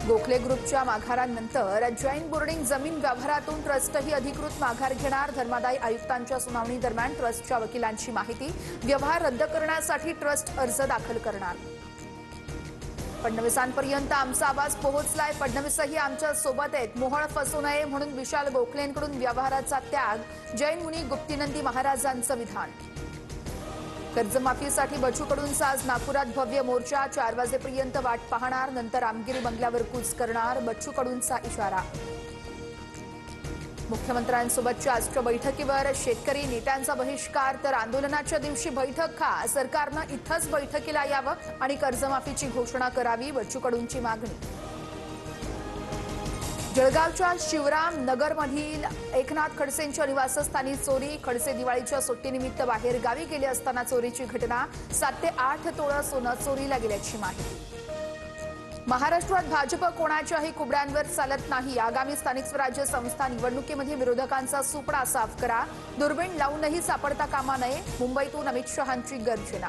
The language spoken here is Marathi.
गोखले ग्रुपच्या माघारानंतर जैन बोर्डिंग जमीन व्यवहारातून ट्रस्टही अधिकृत माघार घेणार। धर्मादाय आयुक्तांच्या सुनावणी दरम्यान ट्रस्टच्या वकिलांची माहिती। व्यवहार रद्द करण्यासाठी ट्रस्ट अर्ज दाखल करणार। फडणवीसांपर्यंत आमचा आवाज पोहोचलाय, फडणवीसही आमच्या सोबत आहेत। मोहळ फसू नये म्हणून विशाल गोखलेंकडून व्यवहाराचा त्याग। जैन मुनी गुप्तीनंदी महाराजांचं विधान। कर्जमाफीसाठी बच्चू कडूंचा आज नागपुरात भव्य मोर्चा। 4 वाजेपर्यंत वाट पाहणार, नंतर रामगिरी बंगल्यावर कूच करणार। बच्चू कडूंचा इशारा। मुख्यमंत्र्यांसोबतच्या आजच्या बैठकीवर शेतकरी नेत्यांचा बहिष्कार, तर आंदोलनाच्या दिवशी बैठक का? सरकारनं इथंच बैठकीला यावं आणि कर्जमाफीची घोषणा करावी, बच्चू कडूंची मागणी। जळगावच्या शिवराम नगरमधील एकनाथ खडसेंच्या निवासस्थानी चोरी। खडसे दिवाळीच्या सुट्टीनिमित्त बाहेर गावी गेले असताना चोरीची घटना। 7 ते 8 तोळा सोनं चोरीला गेल्याची माहिती। महाराष्ट्रात भाजप कोणाच्याही कुबड्यांवर चालत नाही। आगामी स्थानिक स्वराज्य संस्था निवडणुकीमध्ये विरोधकांचा सुपडा साफ करा। दुर्बीण लावूनही सापडता कामा नये। मुंबईतून अमित शहांची गर्जना।